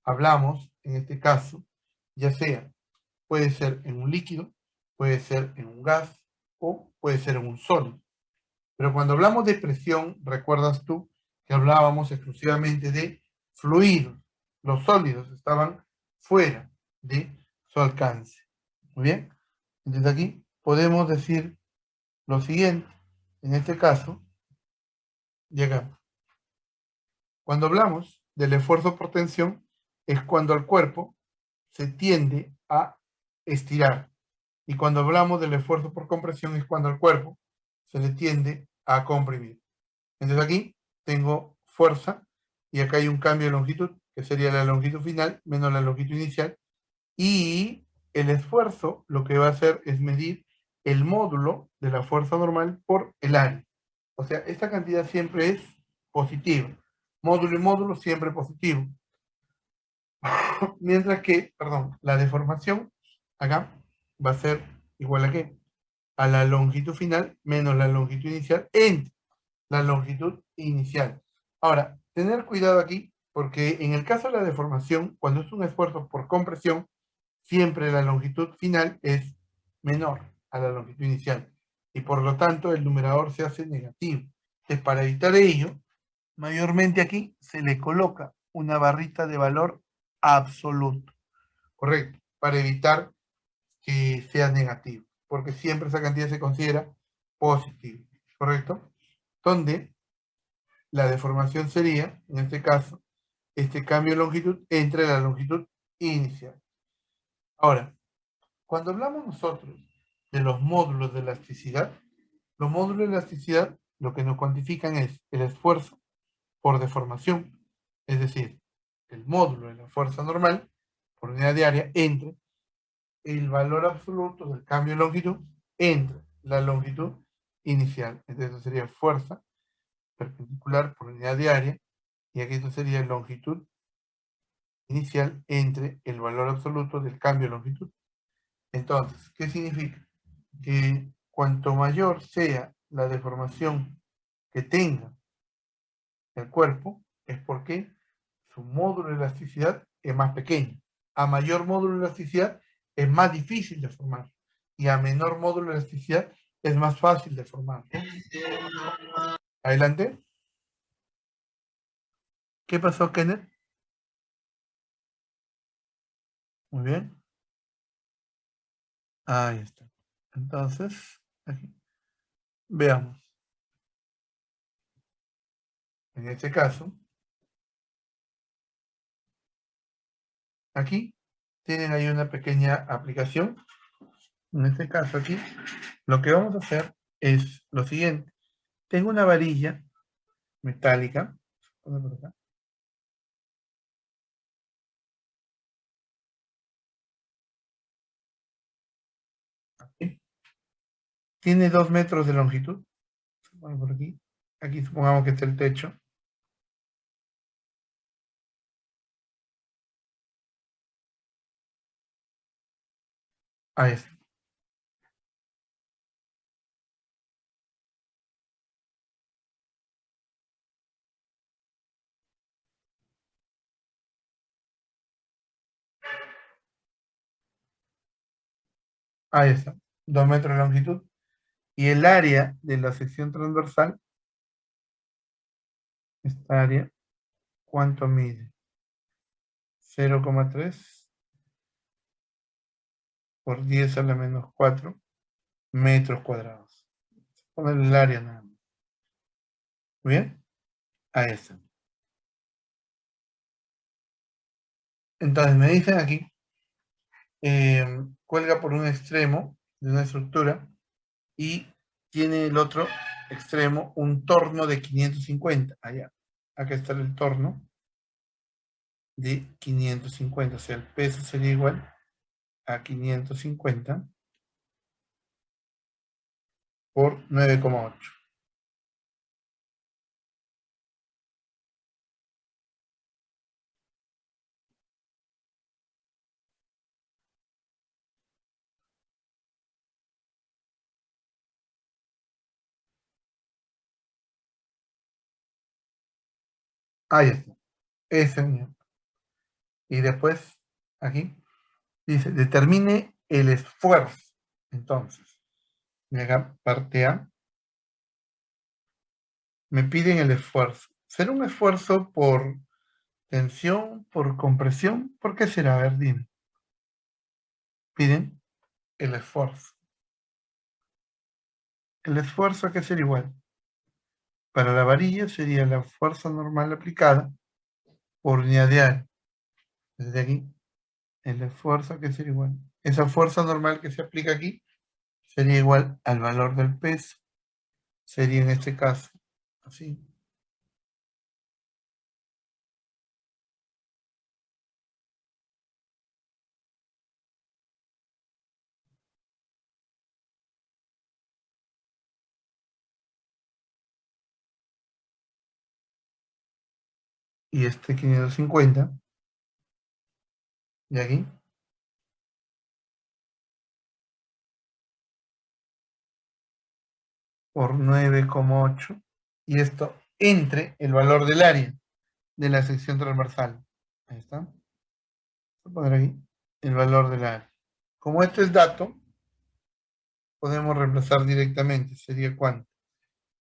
hablamos, en este caso, ya sea, puede ser en un líquido, puede ser en un gas o puede ser en un sólido. Pero cuando hablamos de presión, recuerdas tú que hablábamos exclusivamente de fluidos. Los sólidos estaban fuera de su alcance. Muy bien. Entonces aquí podemos decir lo siguiente. En este caso, llegamos. Cuando hablamos del esfuerzo por tensión, es cuando el cuerpo se tiende a estirar. Y cuando hablamos del esfuerzo por compresión, es cuando el cuerpo se le tiende a comprimir. Entonces aquí tengo fuerza y acá hay un cambio de longitud, que sería la longitud final menos la longitud inicial. Y el esfuerzo lo que va a hacer es medir el módulo de la fuerza normal por el área. O sea, esta cantidad siempre es positiva. Módulo y módulo siempre positivo. Mientras que, perdón, la deformación acá va a ser igual a qué? A la longitud final menos la longitud inicial entre la longitud inicial. Ahora, tener cuidado aquí, porque en el caso de la deformación, cuando es un esfuerzo por compresión, siempre la longitud final es menor a la longitud inicial. Y por lo tanto, el numerador se hace negativo. Entonces, para evitar ello, mayormente aquí se le coloca una barrita de valor absoluto. Correcto. Para evitar que sea negativo. Porque siempre esa cantidad se considera positiva. ¿Correcto? Donde la deformación sería, en este caso, este cambio de longitud entre la longitud inicial. Ahora, cuando hablamos nosotros de los módulos de elasticidad, los módulos de elasticidad lo que nos cuantifican es el esfuerzo por deformación, es decir, el módulo de la fuerza normal por unidad de área entre el valor absoluto del cambio de longitud entre la longitud inicial. Entonces eso sería fuerza perpendicular por unidad de área y aquí esto sería longitud inicial entre el valor absoluto del cambio de longitud. Entonces, ¿qué significa? Que cuanto mayor sea la deformación que tenga el cuerpo, es porque su módulo de elasticidad es más pequeño. A mayor módulo de elasticidad es más difícil de formar. Y a menor módulo de elasticidad es más fácil de formar. Adelante. ¿Qué pasó, Kenneth? Muy bien. Ahí está. Entonces, aquí. Veamos. En este caso, Aquí tienen ahí una pequeña aplicación. En este caso aquí, lo que vamos a hacer es lo siguiente. Tengo una varilla metálica. Ponla por acá. Aquí. Tiene 2 metros de longitud. Ponla por aquí. Aquí supongamos que está el techo. Ahí está. Ahí está. 2 metros de longitud. Y el área de la sección transversal, esta área, ¿cuánto mide? 0,3 por 10 a la menos 4 metros cuadrados. Poner el área nada más. ¿Muy bien? Ahí está. Entonces me dicen aquí, cuelga por un extremo de una estructura y tiene el otro extremo un torno de 550. Allá. Acá está el torno de 550. O sea, el peso sería igual a 550 por 9,8. Ahí está. Ese mismo. Y después, aquí, dice, determine el esfuerzo. Entonces, de acá, parte A, me piden el esfuerzo. ¿Será un esfuerzo por tensión, por compresión? ¿Por qué será? A ver, dime. Piden el esfuerzo. ¿El esfuerzo a qué será igual? Para la varilla sería la fuerza normal aplicada por unidad de área. Desde aquí, el esfuerzo a qué será igual. Esa fuerza normal que se aplica aquí sería igual al valor del peso. Sería en este caso así. Y este 550, de aquí, por 9,8, y esto entre el valor del área de la sección transversal. Ahí está. Voy a poner aquí el valor del área. Como esto es dato, podemos reemplazar directamente. ¿Sería cuánto?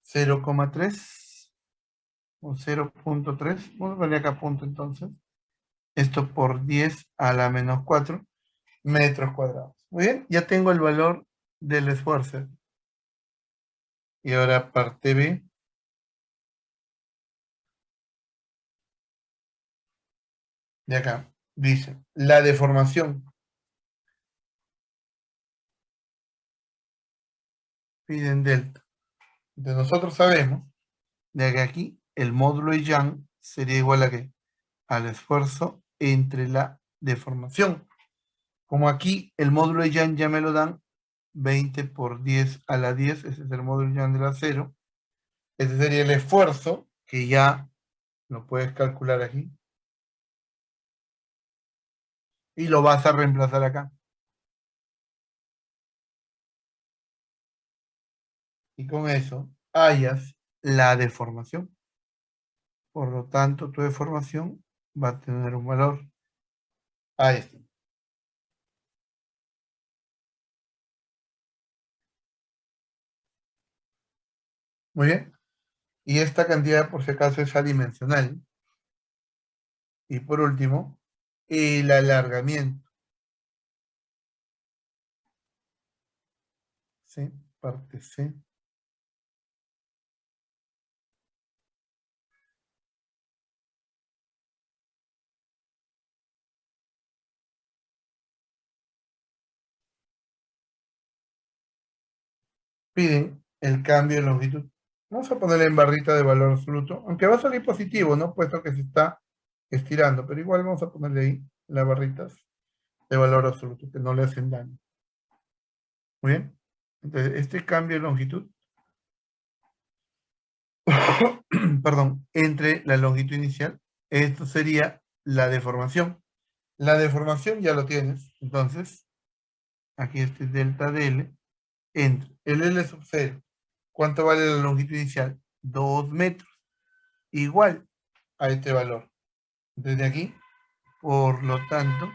0,3 o 0,3. Vamos a poner acá punto entonces. Esto por 10 a la menos 4 metros cuadrados. Muy bien, ya tengo el valor del esfuerzo. Y ahora parte B. De acá. Dice, la deformación. Piden delta. Entonces nosotros sabemos de que aquí el módulo de Young sería igual a qué? Al esfuerzo entre la deformación. Como aquí el módulo de Young ya me lo dan 20 por 10 a la 10, ese es el módulo de Young del acero. Ese sería el esfuerzo, que ya lo puedes calcular aquí. Y lo vas a reemplazar acá. Y con eso hallas la deformación. Por lo tanto, tu deformación va a tener un valor. Ahí está. Muy bien. Y esta cantidad, por si acaso, es adimensional. Y por último, el alargamiento. ¿Sí? Parte C. piden el cambio de longitud. Vamos a ponerle en barrita de valor absoluto, aunque va a salir positivo, ¿no? Puesto que se está estirando, pero igual vamos a ponerle ahí las barritas de valor absoluto, que no le hacen daño. Muy bien. Entonces, este cambio de longitud, perdón, entre la longitud inicial, esto sería la deformación. La deformación ya lo tienes, entonces, aquí este delta dl, entre el L sub 0. ¿Cuánto vale la longitud inicial? 2 metros. Igual a este valor. Desde aquí, por lo tanto,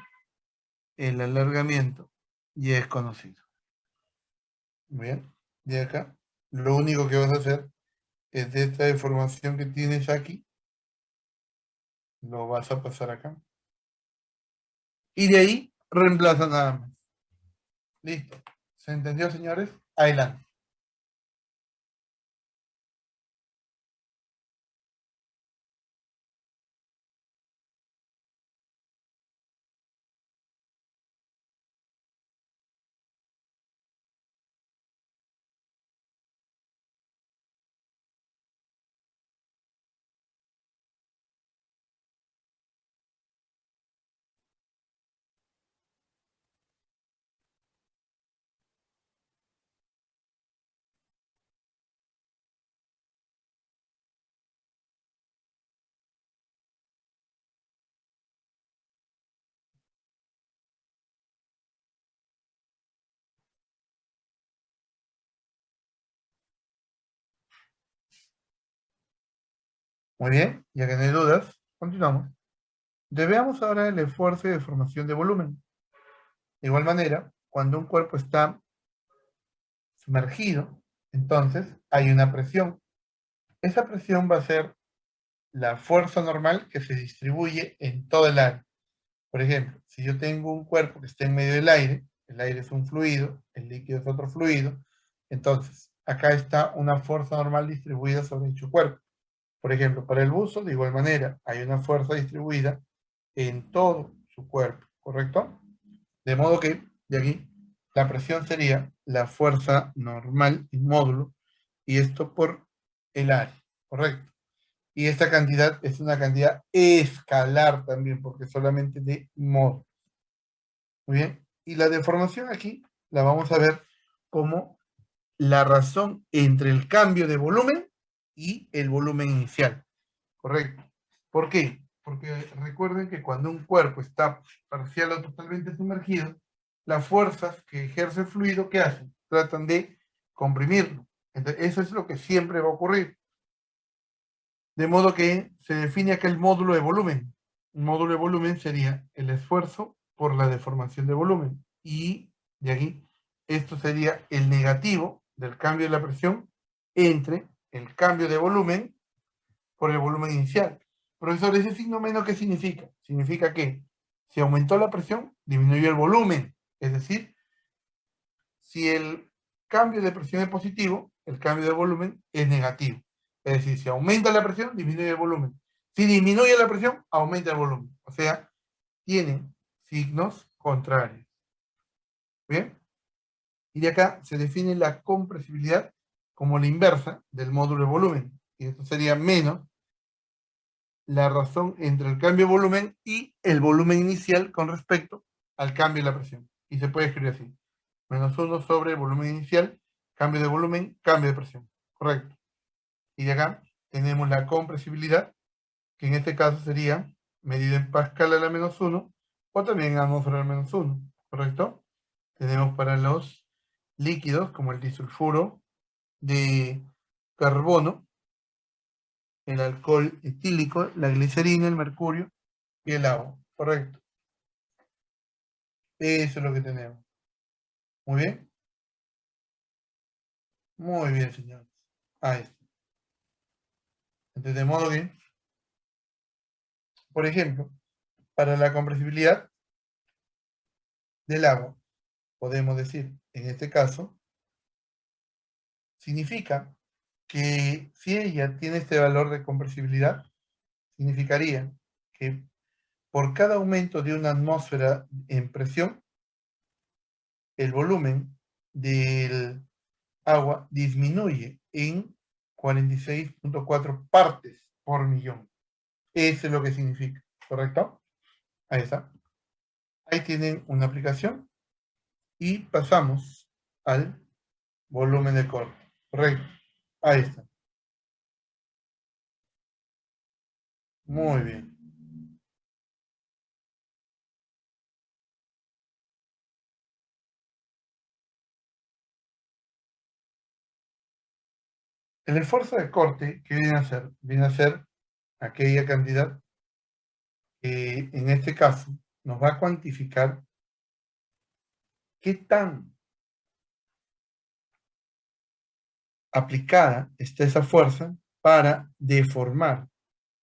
el alargamiento ya es conocido. Bien, de acá, lo único que vas a hacer es de esta deformación que tienes aquí, lo vas a pasar acá. Y de ahí, reemplaza nada más. Listo. ¿Se entendió, señores? Adelante. Muy bien, ya que no hay dudas, continuamos. Veamos ahora el esfuerzo de deformación de volumen. De igual manera, cuando un cuerpo está sumergido, entonces hay una presión. Esa presión va a ser la fuerza normal que se distribuye en todo el área. Por ejemplo, si yo tengo un cuerpo que está en medio del aire, el aire es un fluido, el líquido es otro fluido, entonces acá está una fuerza normal distribuida sobre dicho cuerpo. Por ejemplo, para el buzo, de igual manera, hay una fuerza distribuida en todo su cuerpo, ¿correcto? De modo que, de aquí, la presión sería la fuerza normal en módulo, y esto por el área, ¿correcto? Y esta cantidad es una cantidad escalar también, porque solamente de módulo. Muy bien. Y la deformación aquí la vamos a ver como la razón entre el cambio de volumen y el volumen inicial. ¿Correcto? ¿Por qué? Porque recuerden que cuando un cuerpo está parcial o totalmente sumergido, las fuerzas que ejerce el fluido, ¿qué hacen? Tratan de comprimirlo. Entonces, eso es lo que siempre va a ocurrir. De modo que se define acá el módulo de volumen. El módulo de volumen sería el esfuerzo por la deformación de volumen. Y de aquí, esto sería el negativo del cambio de la presión entre el cambio de volumen por el volumen inicial. Profesor, ¿ese signo menos qué significa? Significa que si aumentó la presión, disminuyó el volumen. Es decir, si el cambio de presión es positivo, el cambio de volumen es negativo. Es decir, si aumenta la presión, disminuye el volumen. Si disminuye la presión, aumenta el volumen. O sea, tienen signos contrarios. ¿Bien? Y de acá se define la compresibilidad como la inversa del módulo de volumen. Y esto sería menos la razón entre el cambio de volumen y el volumen inicial con respecto al cambio de la presión. Y se puede escribir así. Menos 1 sobre el volumen inicial, cambio de volumen, cambio de presión. Correcto. Y de acá tenemos la compresibilidad, que en este caso sería medida en Pascal a la menos 1, o también en atmósfera a la menos 1. ¿Correcto? Tenemos para los líquidos, como el disulfuro de carbono, el alcohol etílico, la glicerina, el mercurio y el agua. Correcto. Eso es lo que tenemos. Muy bien. Muy bien, señores. Ahí está. Entonces, de modo que, por ejemplo, para la compresibilidad del agua, podemos decir, en este caso, significa que si ella tiene este valor de compresibilidad, significaría que por cada aumento de una atmósfera en presión, el volumen del agua disminuye en 46.4 partes por millón. Eso es lo que significa, ¿correcto? Ahí está. Ahí tienen una aplicación y pasamos al volumen de corte. Correcto. Ahí está. Muy bien. El esfuerzo de corte, ¿qué viene a ser? Viene a ser aquella cantidad que en este caso nos va a cuantificar qué tan aplicada está esa fuerza para deformar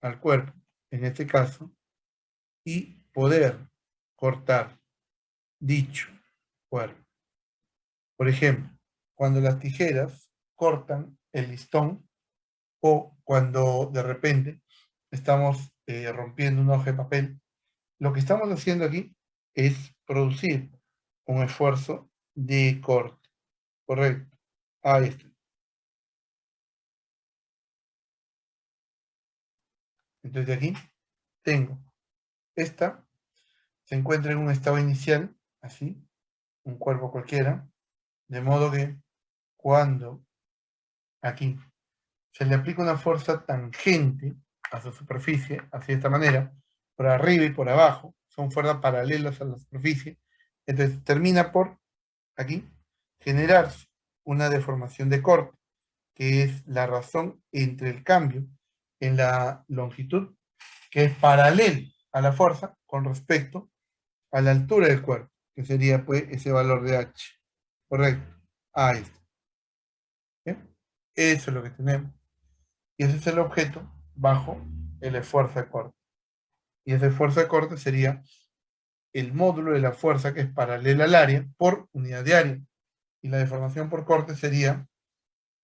al cuerpo, en este caso, y poder cortar dicho cuerpo. Por ejemplo, cuando las tijeras cortan el listón o cuando de repente estamos rompiendo una hoja de papel, lo que estamos haciendo aquí es producir un esfuerzo de corte. Correcto. Ahí está. Entonces aquí tengo esta, se encuentra en un estado inicial, así, un cuerpo cualquiera, de modo que cuando aquí se le aplica una fuerza tangente a su superficie, así de esta manera, por arriba y por abajo, son fuerzas paralelas a la superficie, entonces termina por, aquí, generarse una deformación de corte, que es la razón entre el cambio en la longitud, que es paralela a la fuerza con respecto a la altura del cuerpo, que sería pues ese valor de H. Correcto. Ahí está. ¿Bien? Eso es lo que tenemos. Y ese es el objeto bajo el esfuerzo de corte. Y ese esfuerzo de corte sería el módulo de la fuerza que es paralela al área por unidad de área. Y la deformación por corte sería,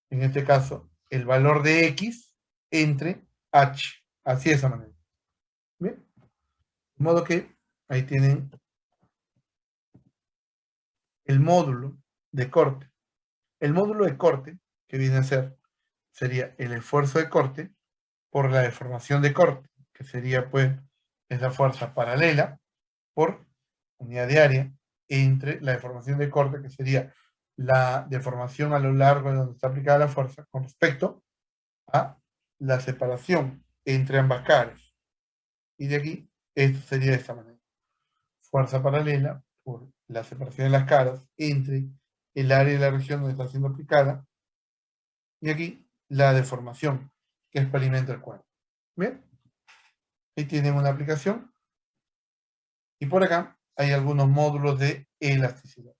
en este caso, el valor de X entre H. Así de esa manera. ¿Bien? De modo que ahí tienen el módulo de corte. El módulo de corte, que viene a ser, sería el esfuerzo de corte por la deformación de corte, que sería pues esa fuerza paralela por unidad de área entre la deformación de corte, que sería la deformación a lo largo de donde está aplicada la fuerza, con respecto a la separación entre ambas caras. Y de aquí, esto sería de esta manera. Fuerza paralela por la separación de las caras entre el área y la región donde está siendo aplicada. Y aquí, la deformación que experimenta el cuerpo. Bien. Ahí tienen una aplicación. Y por acá hay algunos módulos de elasticidad.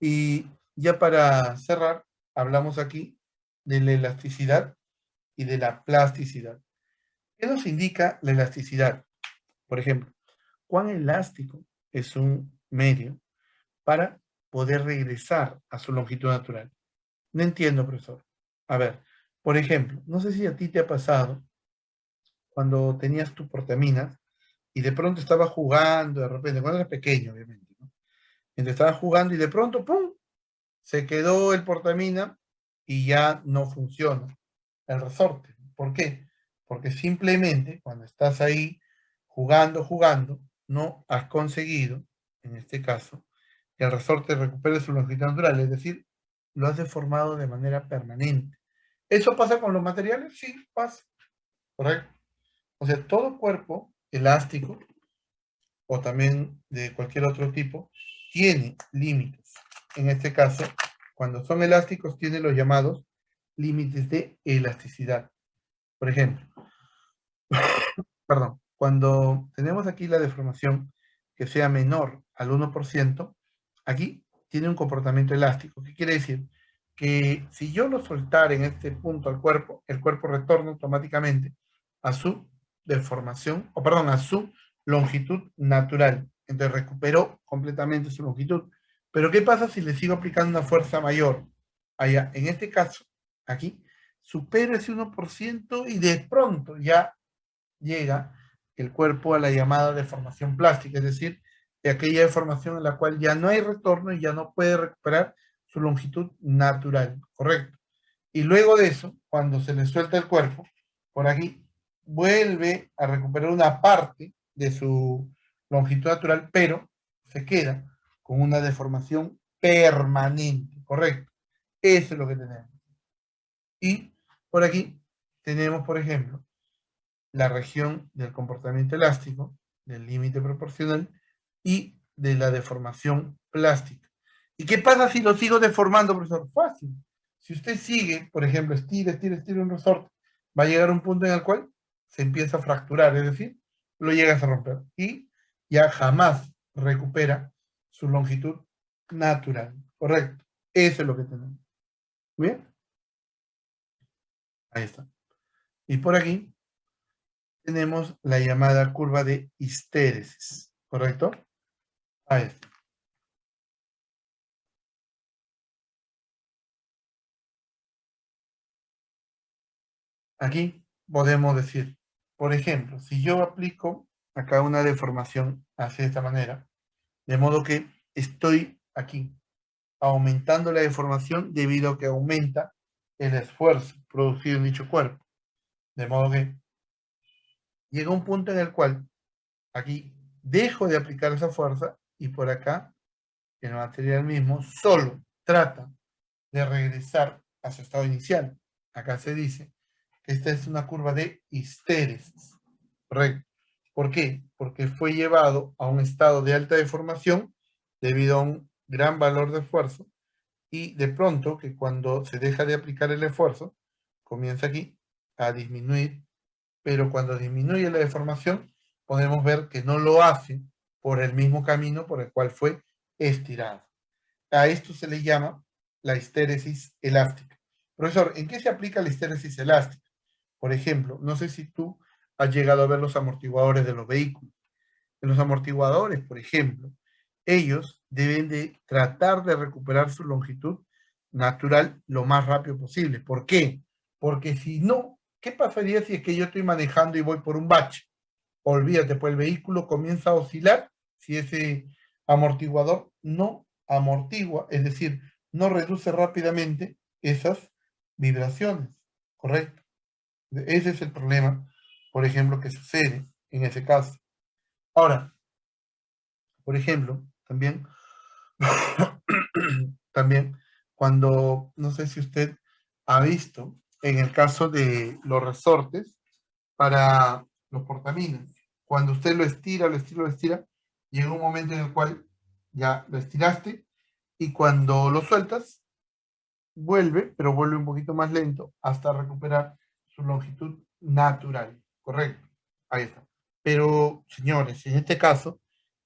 Y ya para cerrar, hablamos aquí de la elasticidad y de la plasticidad. ¿Qué nos indica la elasticidad? Por ejemplo, ¿cuán elástico es un medio para poder regresar a su longitud natural? No entiendo, profesor. A ver, por ejemplo, no sé si a ti te ha pasado cuando tenías tu portaminas y de pronto estabas jugando, de repente, cuando eras pequeño, obviamente, ¿no? Entonces estabas jugando y de pronto, ¡pum!, se quedó el portamina y ya no funciona el resorte. ¿Por qué? Porque simplemente cuando estás ahí jugando, no has conseguido, en este caso, que el resorte recupere su longitud natural, es decir, lo has deformado de manera permanente. ¿Eso pasa con los materiales? Sí, pasa. ¿Correcto? O sea, todo cuerpo elástico o también de cualquier otro tipo tiene límites. En este caso, cuando son elásticos, tiene los llamados límites de elasticidad. Por ejemplo, perdón, cuando tenemos aquí la deformación que sea menor al 1%, aquí tiene un comportamiento elástico. ¿Qué quiere decir? Que si yo lo soltara en este punto al cuerpo, el cuerpo retorna automáticamente a su deformación, o perdón, a su longitud natural. Entonces recuperó completamente su longitud. Pero ¿qué pasa si le sigo aplicando una fuerza mayor? Allá, en este caso, aquí, supera ese 1% y de pronto ya llega el cuerpo a la llamada deformación plástica, es decir, de aquella deformación en la cual ya no hay retorno y ya no puede recuperar su longitud natural, ¿correcto? Y luego de eso, cuando se le suelta el cuerpo, por aquí, vuelve a recuperar una parte de su longitud natural, pero se queda con una deformación permanente, ¿correcto? Eso es lo que tenemos. Y por aquí tenemos, por ejemplo, la región del comportamiento elástico, del límite proporcional y de la deformación plástica. ¿Y qué pasa si lo sigo deformando, profesor? Fácil. Si usted sigue, por ejemplo, estira un resorte, va a llegar a un punto en el cual se empieza a fracturar, es decir, lo llegas a romper y ya jamás recupera su longitud natural. Correcto. Eso es lo que tenemos. ¿Bien? Ahí está. Y por aquí tenemos la llamada curva de histéresis, ¿correcto? Ahí está. Aquí podemos decir, por ejemplo, si yo aplico acá una deformación hacia esta manera, de modo que estoy aquí aumentando la deformación debido a que aumenta el esfuerzo producido en dicho cuerpo. De modo que llega un punto en el cual aquí dejo de aplicar esa fuerza y por acá el material mismo solo trata de regresar a su estado inicial. Acá se dice que esta es una curva de histéresis. Correcto. ¿Por qué? Porque fue llevado a un estado de alta deformación debido a un gran valor de esfuerzo y de pronto que cuando se deja de aplicar el esfuerzo, comienza aquí a disminuir, pero cuando disminuye la deformación, podemos ver que no lo hace por el mismo camino por el cual fue estirado. A esto se le llama la histéresis elástica. Profesor, ¿en qué se aplica la histéresis elástica? Por ejemplo, no sé si tú has llegado a ver los amortiguadores de los vehículos. En los amortiguadores, por ejemplo, ellos deben de tratar de recuperar su longitud natural lo más rápido posible. ¿Por qué? Porque si no, ¿qué pasaría si es que yo estoy manejando y voy por un bache? Olvídate, pues el vehículo comienza a oscilar si ese amortiguador no amortigua, es decir, no reduce rápidamente esas vibraciones, ¿correcto? Ese es el problema, por ejemplo, que sucede en ese caso. Ahora, por ejemplo, también, también cuando, no sé si usted ha visto, en el caso de los resortes para los portaminas, cuando usted lo estira, llega un momento en el cual ya lo estiraste y cuando lo sueltas, vuelve, pero vuelve un poquito más lento hasta recuperar su longitud natural, ¿correcto? Ahí está. Pero, señores, en este caso,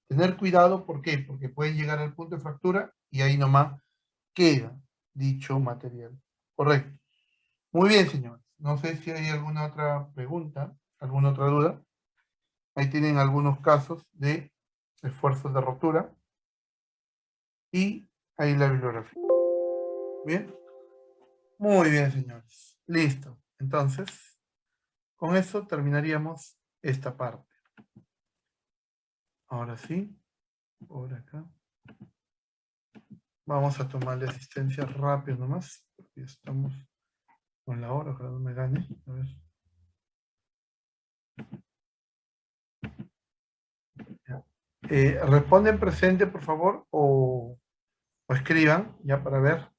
tener cuidado, ¿por qué? Porque pueden llegar al punto de fractura y ahí nomás queda dicho material, ¿correcto? Muy bien, señores. No sé si hay alguna otra pregunta, alguna otra duda. Ahí tienen algunos casos de esfuerzos de rotura y ahí la bibliografía. ¿Bien? Muy bien, señores. Listo. Entonces, con eso terminaríamos esta parte. Ahora sí, por acá. Vamos a tomarle asistencia rápido nomás, porque estamos con la hora, ojalá no me gane. A ver. Responden presente, por favor, o escriban, ya para ver.